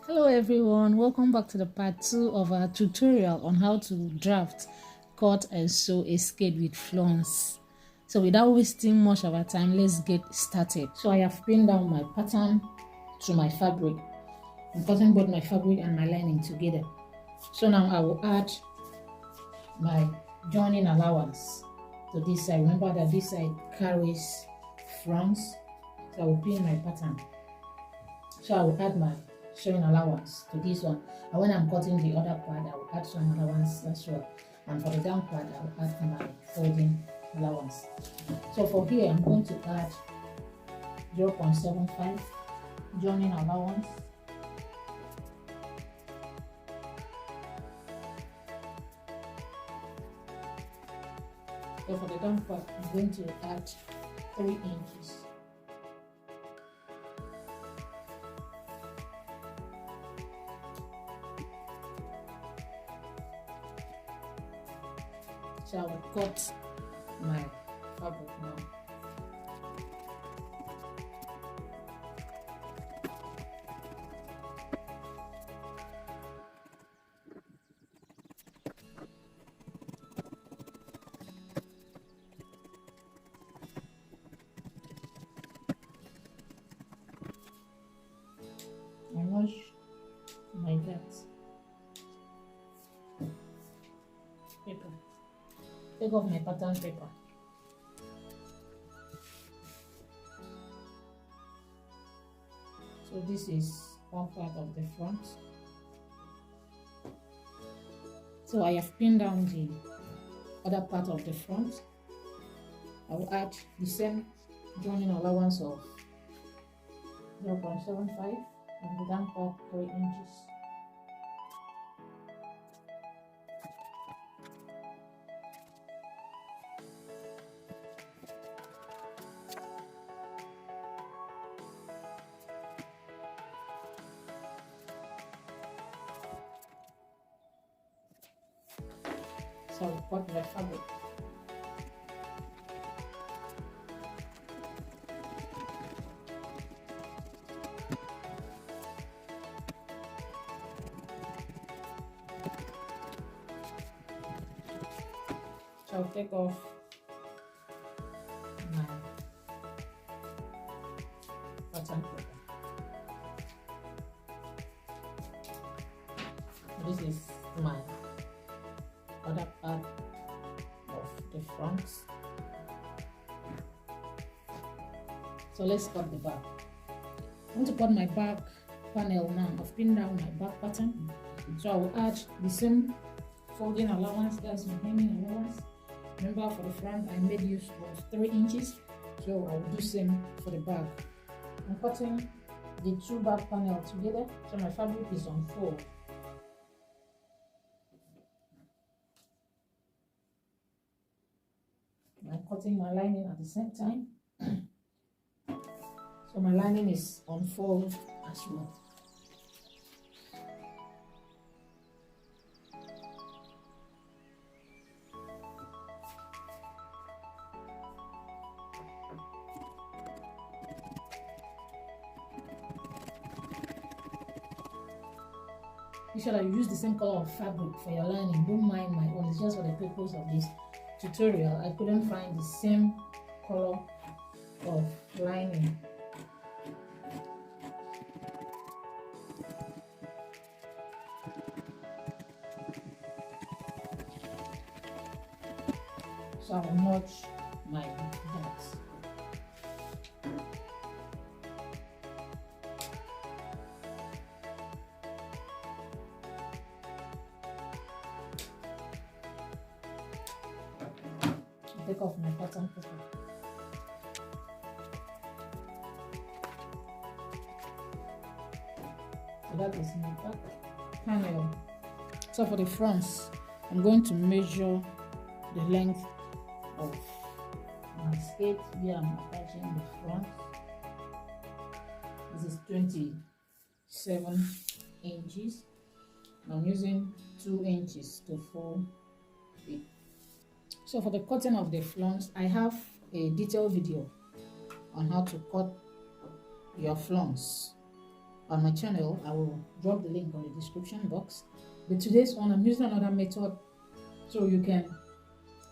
Hello everyone, welcome back to the part 2 of our tutorial on how to draft, cut and sew a skirt with flounce. So without wasting much of our time, let's get started. So I have pinned down my pattern to my fabric. I'm cutting both my fabric and my lining together. So now I will add my joining allowance to this side. Remember that this side carries flounce, so I will pin my pattern. So I will add my showing allowance to this one, and when I'm cutting the other part I will add some allowance as well, and for the down part I will add my folding allowance. So for here I'm going to add 0.75 joining allowance, so for the down part I'm going to add 3 inches. So I will cut my fabric now. I wash my guts. Paper. Take off my pattern paper. So this is one part of the front. So I have pinned down the other part of the front. I will add the same joining allowance of 0.75 and the down part 3 inches. So I will cut the fabric. So I'll take off my pattern paper. This is my other part of the front. So let's cut the back. I want to cut my back panel now. I've pinned down my back pattern. So I will add the same folding allowance, that's my hemming allowance. Remember for the front I made use of 3 inches. So I will do same for the back. I'm cutting the 2 back panel together, so my fabric is on 4. I'm cutting my lining at the same time. So my lining is on 4 as well. You should have used the same color of fabric for your lining. Don't mind my own, it's just for the purpose of this tutorial. I couldn't find the same color of lining. So I will notch my dots. Take off my pattern paper. So that is my back panel. So for the fronts, I'm going to measure the length of my skirt where I'm attaching the front. This is 27 inches. I'm using 2 inches to fold it. So for the cutting of the flounce, I have a detailed video on how to cut your flounce. on my channel. I will drop the link on the description box. But today's one, I'm using another method, so you can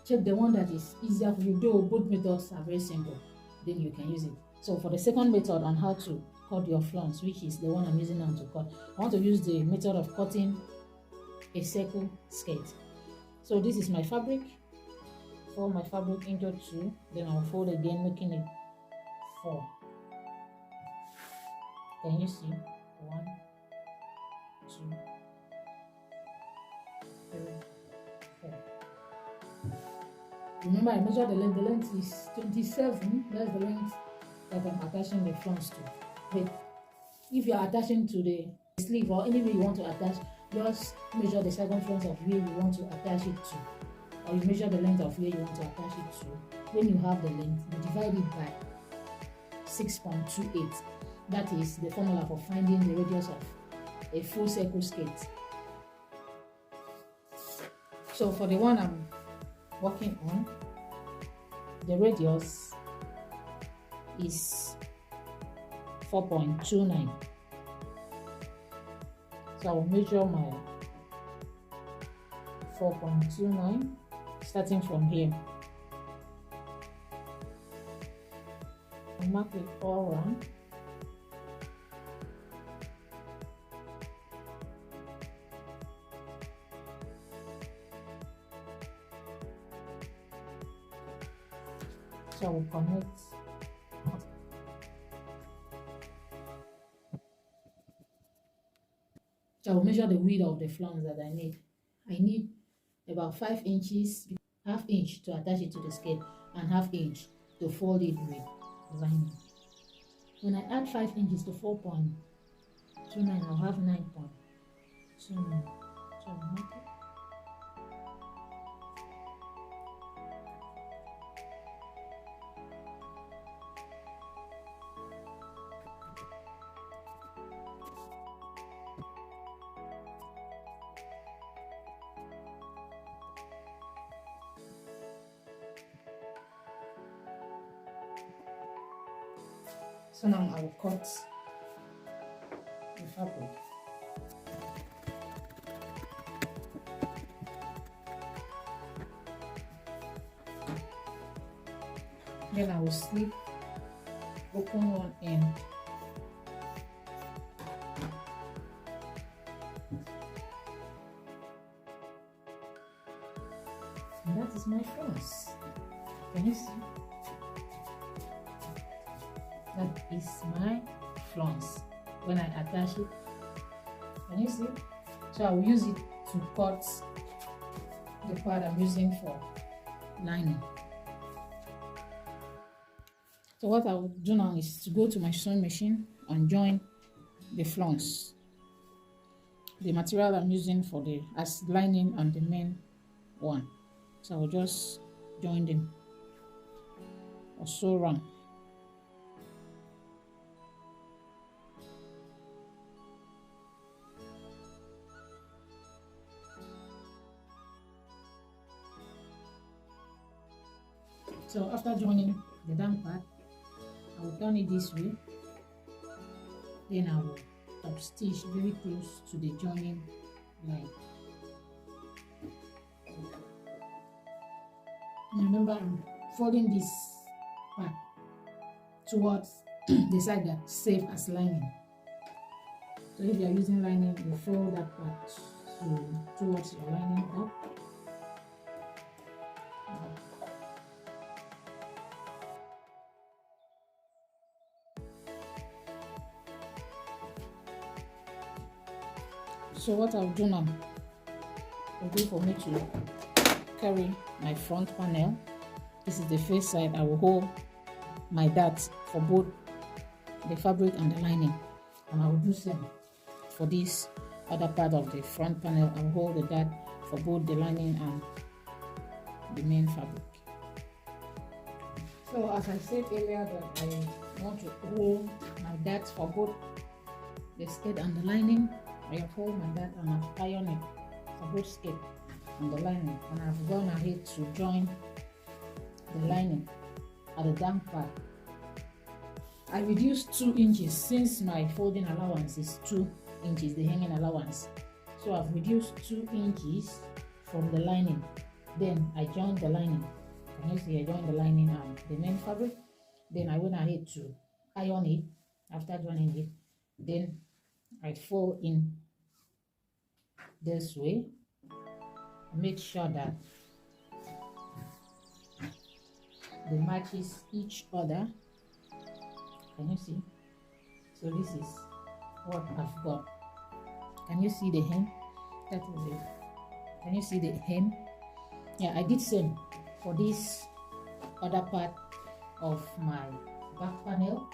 check the one that is easier for you. Though both methods are very simple, then you can use it. So for the second method on how to cut your flounce, which is the one I'm using now to cut, I want to use the method of cutting a circle skirt. So this is my fabric. Fold my fabric into 2, then I'll fold again, making it 4. Can you see? 1, 2, 3, 4. Remember, I measured the length. The length is 27. That's the length that I'm attaching the flounce to. But if you are attaching to the sleeve or any way you want to attach, just measure the circumference of where you want to attach it to, or you measure the length of where you want to attach it to. When you have the length, you divide it by 6.28. That is the formula for finding the radius of a full circle skirt. So for the one I'm working on, the radius is 4.29. So I will measure my 4.29 starting from here. I'll mark it all around. So I will connect. So I will measure the width of the flounce that I need. I need about 5 inches, half inch to attach it to the skirt, and half inch to fold it with lining. When I add 5 inches to 4.29, I'll have 9.29. So I'll mark it. So now I will cut the fabric. Then I will slip, open one end. And that is my flounce. Can you see? That is my flounce when I attach it. Can you see? So I will use it to cut the part I'm using for lining. So what I will do now is to go to my sewing machine and join the flounce, the material I'm using for the as lining and the main one. So I will just join them or sew around. So after joining the down part, I will turn it this way. Then I will top stitch very close to the joining line. Remember, I'm folding this part towards the side that serves as lining. So if you are using lining, you fold that part towards your lining up. So what I'll do now will be for me to carry my front panel. This is the face side. I will hold my darts for both the fabric and the lining, and I will do same for this other part of the front panel. I will hold the dart for both the lining and the main fabric. So as I said earlier that I want to hold my darts for both the skirt and the lining, I have hold my dart and I've ironed it for both skirt and the lining, and I've gone ahead to join the lining at the down part I reduced 2 inches since my folding allowance is 2 inches, the hemming allowance. So I've reduced 2 inches from the lining. Then I joined the lining. Can you see I joined the lining and the main fabric? Then I went ahead to iron it. After joining it, then I fold in this way. Make sure that they matches each other. Can you see? So this is what I've got. Can you see the hem? That is it. Can you see the hem? Yeah, I did same for this other part of my back panel,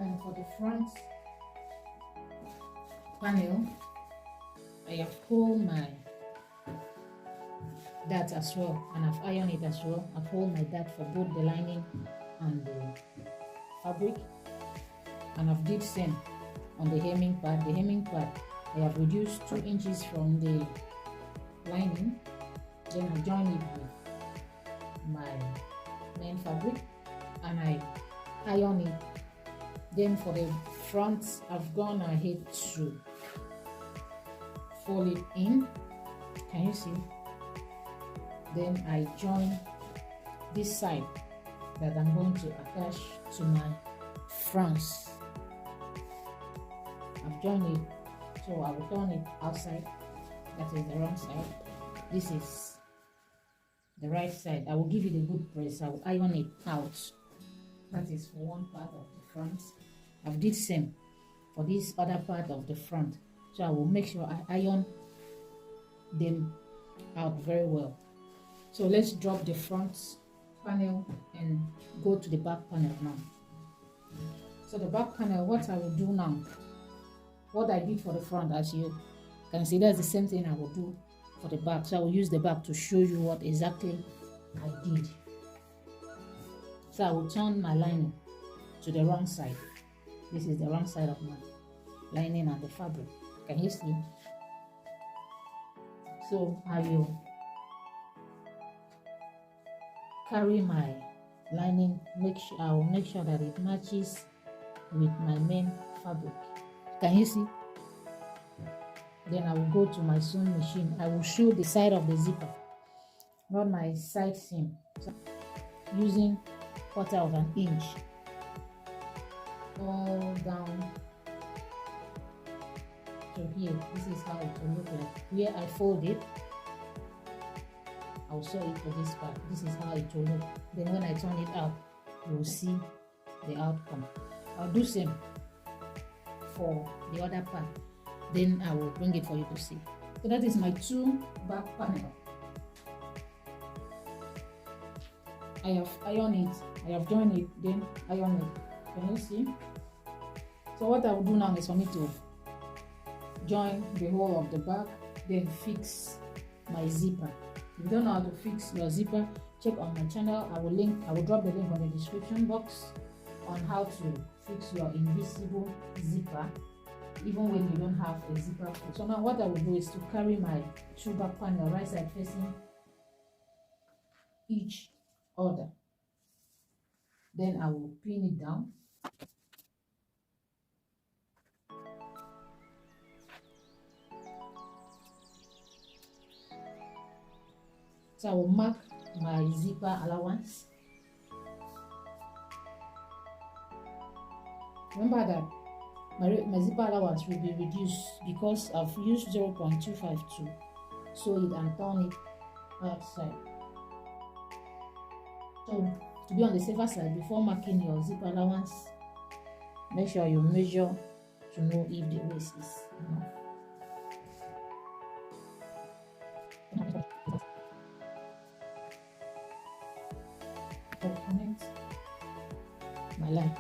and for the front panel I have pulled my dart as well, and I've ironed it as well. I've pulled my dart for both the lining and the fabric, and I've did same on the hemming part. The hemming part I have reduced 2 inches from the lining, then I join it with my main fabric and I iron it. Then for the front, I've gone ahead to fold it in. Can you see? Then I join this side that I'm going to attach to my flounce. I've joined it, so I will turn it outside. That is the wrong side. This is the right side. I will give it a good press. I will iron it out. That is for one part of the front. I've did same for this other part of the front, so I will make sure I iron them out very well. So let's drop the front panel and go to the back panel now. So the back panel, what I will do now, what I did for the front, as you can see, that's the same thing I will do for the back. So I will use the back to show you what exactly I did. So I will turn my lining to the wrong side. This is the wrong side of my lining and the fabric. Can you see? So I will carry my lining, I will make sure that it matches with my main fabric. Can you see? Then I will go to my sewing machine. I will show the side of the zipper, not my side seam, so using 1/4 of an inch all down to here. This is how it will look like. Where I fold it, I'll sew it for this part. This is how it will look. Then when I turn it out, you will see the outcome. I'll do same for the other part. Then I will bring it for you to see. So that is my 2 back panel. I have ironed it, I have joined it, then iron it. Can you see? So what I will do now is for me to join the whole of the back, then fix my zipper. If you don't know how to fix your zipper, check on my channel. I will drop the link on the description box on how to fix your invisible zipper, even when you don't have a zipper. So now what I will do is to carry my 2 back panel right side facing each other. Then I will pin it down. So I will mark my zipper allowance. Remember that my zipper allowance will be reduced because I've used 0.252 sew it and turn it outside. So to be on the safer side, before marking your zipper allowance, make sure you measure to know if the waist is enough. I'll connect my lines.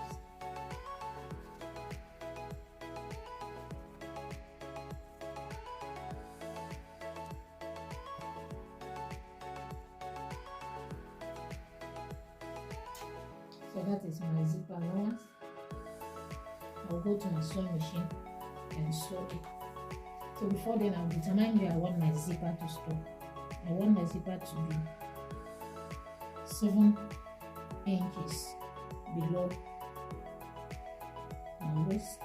So that is my zipper allowance. I'll go to my sewing machine and sew it. So before then, I'll determine where I want my zipper to stop. I want my zipper to be 7 inches below my waist.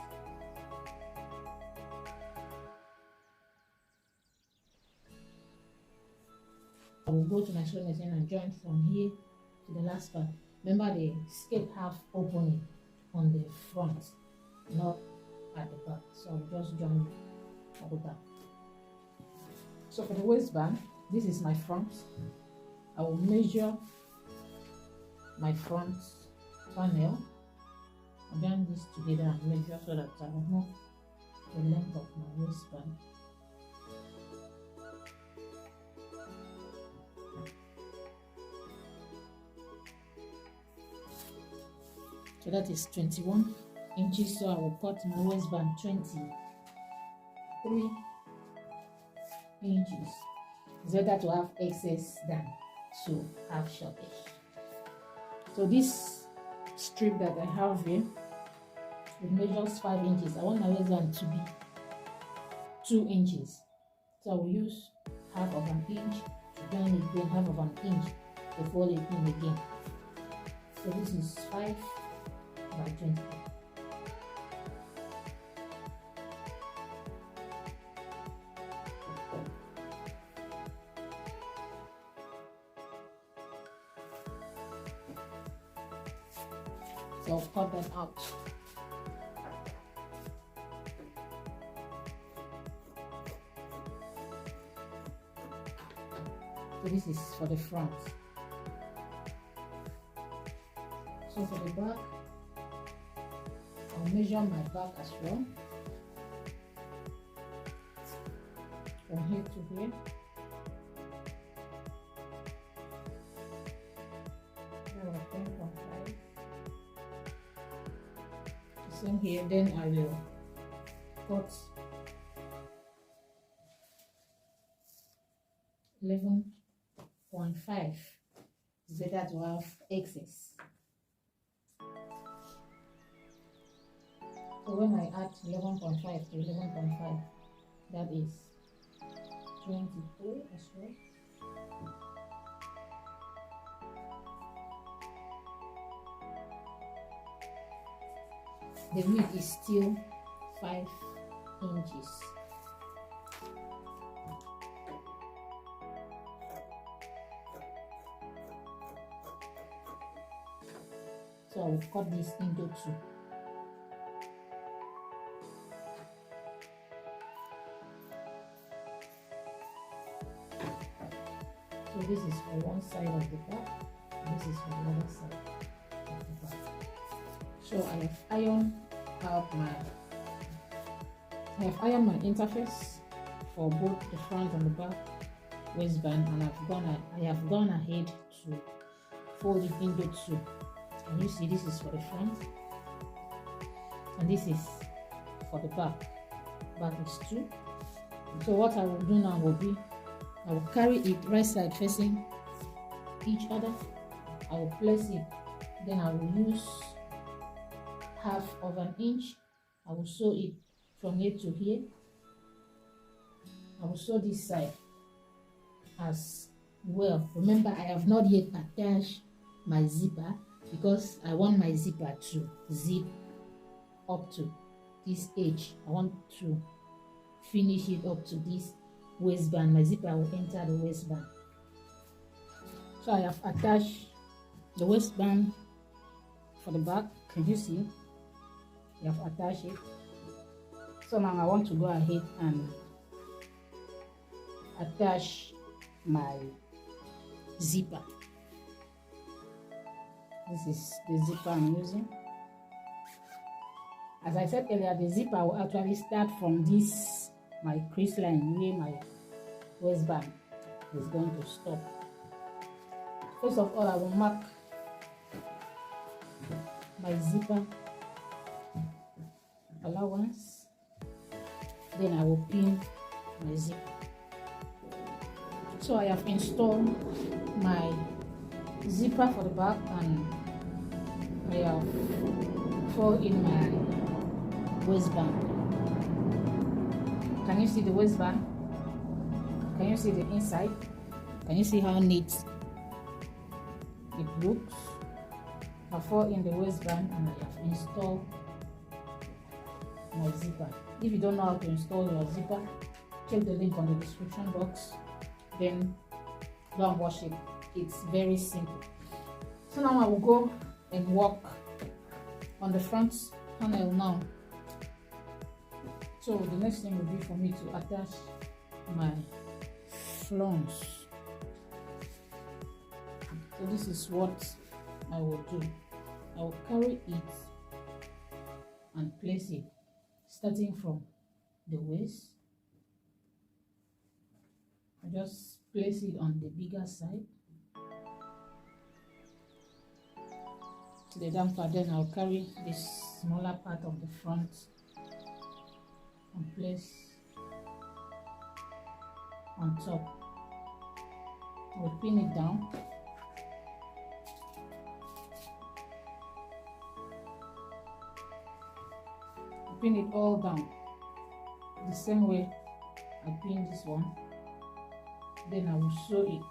I will go to my sewing machine and join from here to the last part. Remember the skirt half opening on the front, not at the back. So I'll just join at the back. So for the waistband, this is my front. I will measure my front panel. I'll join this together and measure so that I will know the length of my waistband. So that is 21 inches. So I will cut my waistband 23 inches. It's better to have excess than to have shortage. So this strip that I have here, it measures 5 inches. I want my waistband to be 2 inches. So I will use half of an inch to join it, then half of an inch to fold it in again. So this is 5 by 20. So I'll cut that out. So this is for the front. So for the back, I'll measure my back as well. From here to here. There are 10.5. Same here, then I will cut 11.5. It's better to have excess. So when I add 11.5 to 11.5, that is 23 as well. The width is still 5 inches. So I will cut this into 2. So this is for one side of the back, and this is for the other side of the back. So I have ironed out my interface for both the front and the back waistband, and I have gone ahead to fold it into 2. And you see, this is for the front and this is for the back. Back is 2. So what I will do now will be, I will carry it right side facing each other. I will place it, then I will use half of an inch. I will sew it from here to here. I will sew this side as well. Remember, I have not yet attached my zipper because I want my zipper to zip up to this edge. I want to finish it up to this waistband. My zipper will enter the waistband. So I have attached the waistband for the back. Can you see? I have attached it. So now I want to go ahead and attach my zipper. This is the zipper I'm using. As I said earlier, the zipper will actually start from this, my crease line, where my waistband is going to stop. First of all, I will mark my zipper allowance, then I will pin my zipper. So I have installed my zipper for the back, and I have folded in my waistband. Can you see the waistband? Can you see the inside? Can you see how neat it looks? I fold in the waistband and I have installed my zipper. If you don't know how to install your zipper, check the link on the description box, then go and watch it. It's very simple. So now I will go and work on the front panel now. So the next thing will be for me to attach my flounce. So this is what I will do. I will carry it and place it starting from the waist. I just place it on the bigger side to the down part, then I'll carry this smaller part of the front and place on top. I'll pin it down. I'll pin it all down the same way I pin this one. Then I will sew it.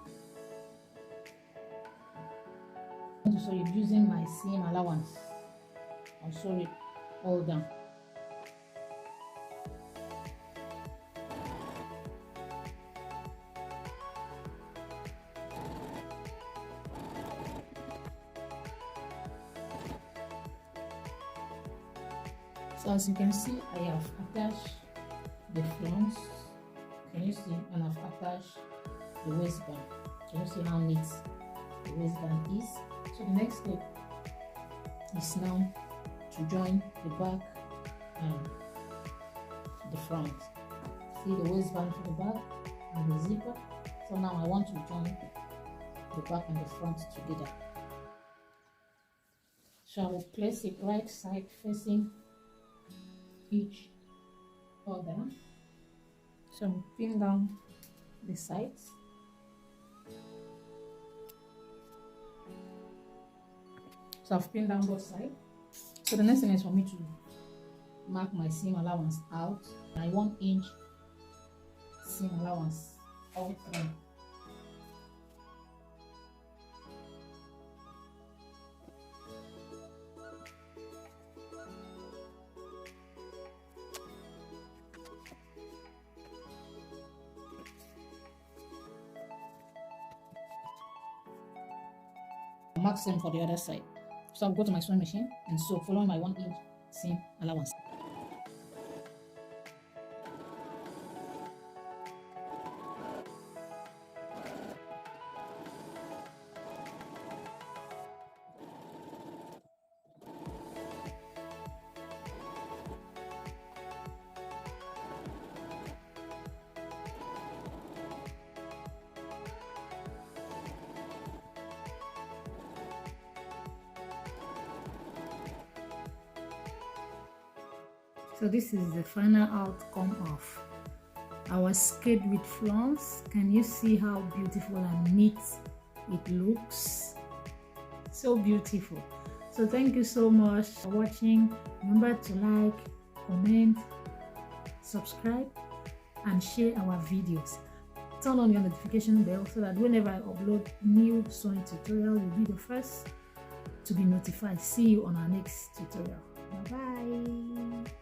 I'm going to sew it using my seam allowance. I'll sew it all down. So as you can see, I have attached the flounce. Can you see? And I've attached the waistband. Can you see how neat the waistband is? So the next step is now to join the back and the front. See the waistband for the back and the zipper. So now I want to join the back and the front together. So I will place it right side facing each other. So I'm pin down the sides. So I've pinned down both sides. So the next thing is for me to mark my seam allowance out. My 1 inch seam allowance all through. Mark same for the other side. So I'll go to my sewing machine and sew following my 1 inch seam allowance. So this is the final outcome of our skirt with flounce. Can you see how beautiful and neat it looks? So beautiful. So thank you so much for watching. Remember to like, comment, subscribe and share our videos. Turn on your notification bell so that whenever I upload new sewing tutorial, you'll be the first to be notified. See you on our next tutorial. Bye bye.